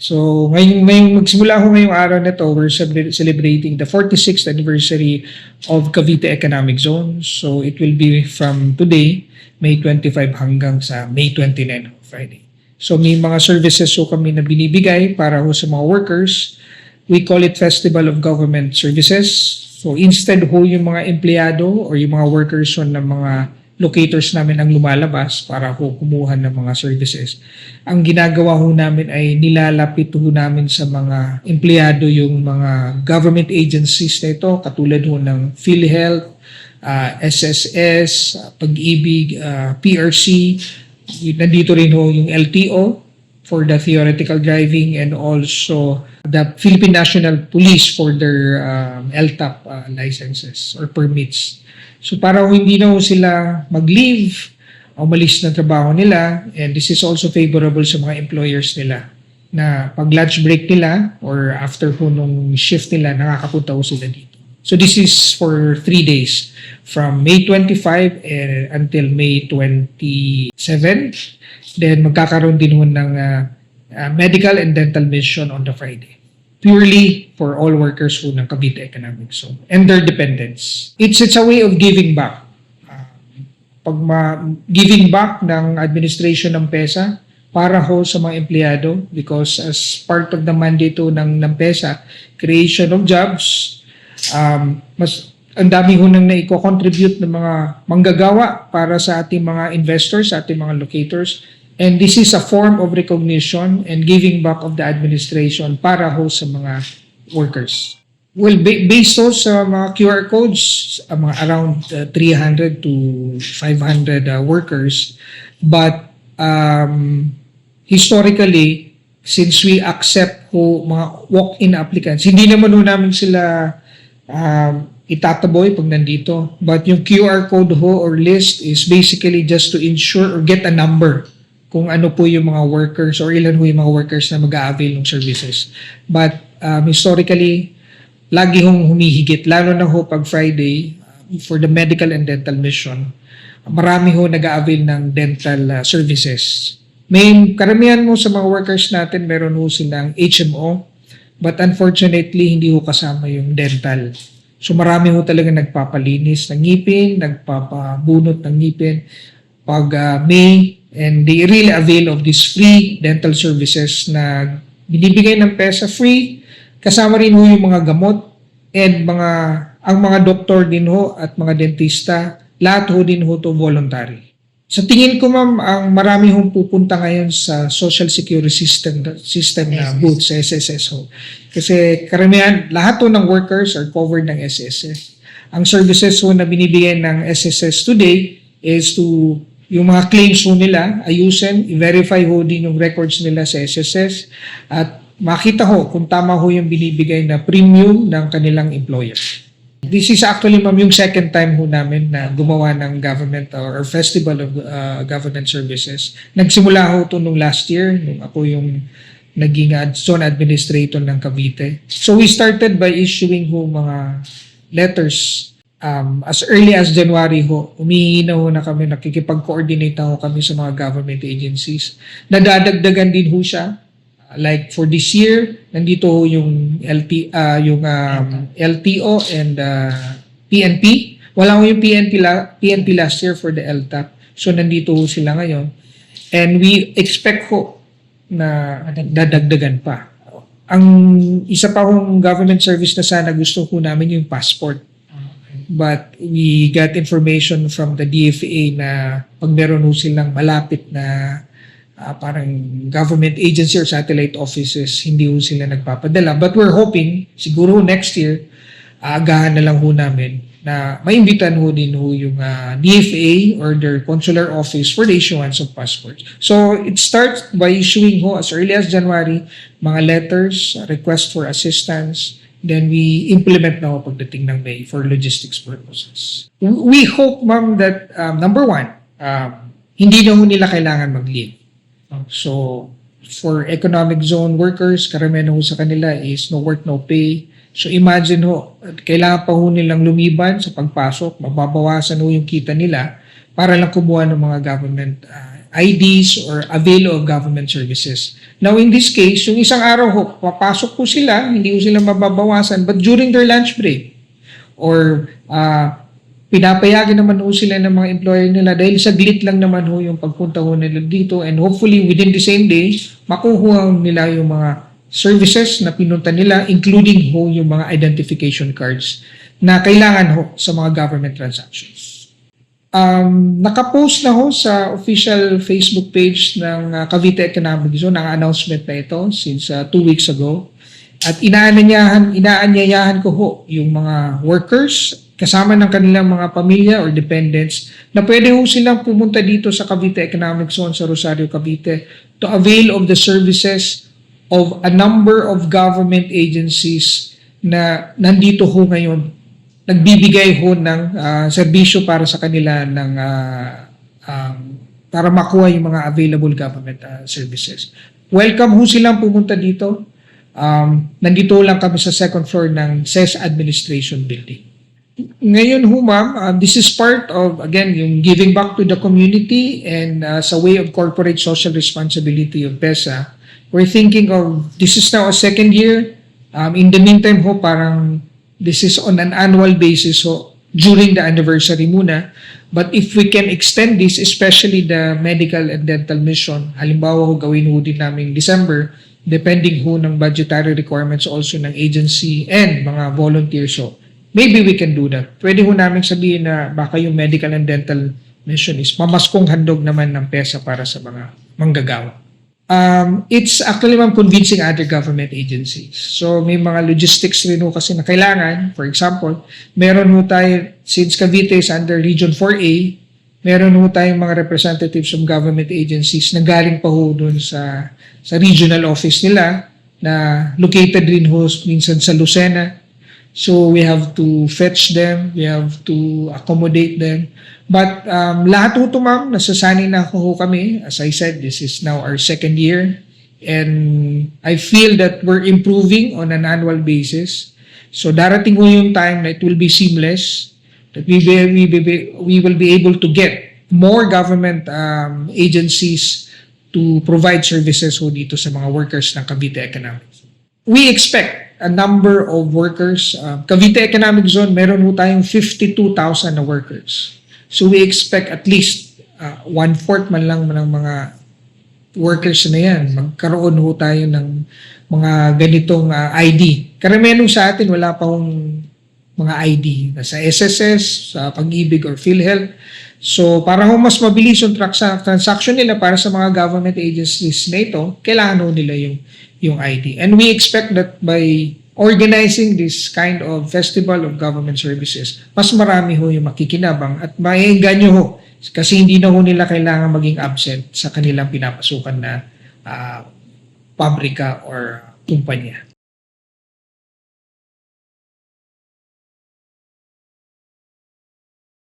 So, magsimula ho ngayong araw na to, we're celebrating the 46th anniversary of Cavite Economic Zone. So, it will be from today, May 25 hanggang sa May 29, Friday. So, may mga services ho kami na binibigay para ho sa mga workers. We call it Festival of Government Services. So, instead ho yung mga empleyado or yung mga workers ho ng mga locators namin ang lumalabas para ho kumuha ng mga services. Ang ginagawa ho namin ay nilalapit ho namin sa mga empleyado yung mga government agencies na ito, katulad ho ng PhilHealth, SSS, Pag-ibig, PRC. Nandito rin ho yung LTO for the theoretical driving and also the Philippine National Police for their LTAP licenses or permits. So para hindi na ho sila mag-leave o umalis ng trabaho nila, and this is also favorable sa mga employers nila na pag lunch break nila or after ho nung shift nila, nakakapunta ho sila dito. So this is for 3 days from May 25 until May 27. Then magkakaroon din ho ng medical and dental mission on the Friday. Purely for all workers who ng Cavite Economic Zone and their dependents. It's a way of giving back. Giving back ng administration ng PESA para ho sa mga empleyado, because as part of the mandate ng PESA, creation of jobs, mas ang dami ho nang naiko-contribute ng mga manggagawa para sa ating mga investors, sa ating mga locators. And this is a form of recognition and giving back of the administration para ho sa mga workers. Well, based ho sa mga QR codes, mga around 300 to 500 workers. But historically, since we accept ho mga walk-in applicants, hindi naman ho namin sila itataboy pag nandito. But yung QR code ho or list is basically just to ensure or get a number kung ano po yung mga workers or ilan po yung mga workers na mag-a-avail ng services. But historically, lagi hong humihigit, lalo na ho pag Friday, for the medical and dental mission, marami ho nag-a-avail ng dental services. May karamihan mo sa mga workers natin, meron ho silang HMO, but unfortunately, hindi ho kasama yung dental. So marami ho talaga nagpapalinis ng ngipin, nagpapabunot ng ngipin pag May, and they really avail of these free dental services na binibigay ng PESA free. Kasama rin ho yung mga gamot and ang mga doktor din ho at mga dentista, lahat ho din ho to voluntary. Sa tingin ko ma'am, ang marami hong pupunta ngayon sa Social Security System na booth sa SSS ho. Kasi karamihan, lahat ho ng workers are covered ng SSS. Ang services ho na binibigay ng SSS today is to yung mga claims ho nila, ayusin, i-verify ho din yung records nila sa SSS at makita ho kung tama ho yung binibigay na premium ng kanilang employer. This is actually ma'am yung second time ho namin na gumawa ng government or Festival of Government Services. Nagsimula ho ito nung last year, nung ako yung naging zone administrator ng Cavite. So we started by issuing ho mga letters. As early as January ho, humihingi na ho na kami, nakikipag-coordinate na ho kami sa mga government agencies. Nadadagdagan din ho siya. Like for this year, nandito ho yung LTO and PNP. Wala ho yung PNP last year for the LTAP. So nandito ho sila ngayon. And we expect ho na dadagdagan pa. Ang isa pa hong government service na sana gusto ho namin yung passport. But we got information from the DFA na pag meron ho silang malapit na parang government agency or satellite offices, hindi ho sila nagpapadala. But we're hoping, siguro next year, aagahan na lang ho namin na maimbitan ho din ho yung DFA or their consular office for the issuance of passports. So it starts by issuing ho as early as January, mga letters, request for assistance. Then we implement na ho pagdating ng May for logistics purposes. We hope, ma'am, that number one, hindi na ho nila kailangan mag-leave. So for economic zone workers, karamihan ho sa kanila is no work, no pay. So imagine ho, kailangan pa ho nilang lumiban sa pagpasok, mababawasan ho yung kita nila para lang kumuha ng mga government IDs or avail of government services. Now, in this case, yung isang araw ho, papasok po sila, hindi po sila mababawasan, but during their lunch break, or pinapayagan naman ho sila ng mga employer nila dahil saglit lang naman ho yung pagpunta ho nila dito, and hopefully within the same day, makuha nila yung mga services na pinunta nila, including ho yung mga identification cards na kailangan ho sa mga government transactions. Nakapost na ho sa official Facebook page ng Cavite Economic Zone ang announcement na ito since 2 weeks ago. At inaanyayahan ko ho yung mga workers kasama ng kanilang mga pamilya or dependents na pwede ho silang pumunta dito sa Cavite Economic Zone sa Rosario, Cavite to avail of the services of a number of government agencies na nandito ho ngayon, nagbibigay ho ng serbisyo para sa kanila ng para makuha yung mga available government services. Welcome ho silang pumunta dito. Nandito lang kami sa second floor ng CES Administration Building. Ngayon ho ma'am, this is part of, again, yung giving back to the community and sa way of corporate social responsibility of PESA. We're thinking of, this is now a second year. In the meantime ho, parang this is on an annual basis ho, during the anniversary muna. But if we can extend this, especially the medical and dental mission, halimbawa ho gawin ho din namin December, depending ho ng budgetary requirements also ng agency and mga volunteers ho, maybe we can do that. Pwede ho namin sabihin na baka yung medical and dental mission is mamaskong handog naman ng PESA para sa mga manggagawa. It's actually convincing other government agencies. So may mga logistics rin ho kasi na kailangan. For example, meron ho tayo, since Cavite is under Region 4A, meron ho tayong mga representatives of government agencies na galing pa ho dun sa regional office nila na located rin ho minsan sa Lucena. So we have to fetch them, we have to accommodate them. But lahat ho ito ma'am, nasasanay na ho kami. As I said, this is now our second year. And I feel that we're improving on an annual basis. So darating ho yung time na it will be seamless, that we will be able to get more government agencies to provide services ho dito sa mga workers ng Cavite Economic Zone. We expect a number of workers. Cavite Economic Zone, meron ho tayong 52,000 na workers. So we expect at least 1/4 man lang ng mga workers na yan. Magkaroon ho tayo ng mga ganitong ID. Karamihan ho sa atin, wala pa hong mga ID. Nasa SSS, sa Pag-ibig or PhilHealth. So para ho mas mabilis yung transaction nila para sa mga government agencies na ito, kailangan ho nila yung ID. And we expect that by organizing this kind of festival of government services, mas marami ho yung makikinabang at maiengganyo ho kasi hindi na ho nila kailangan maging absent sa kanilang pinapasukan na pabrika or kumpanya.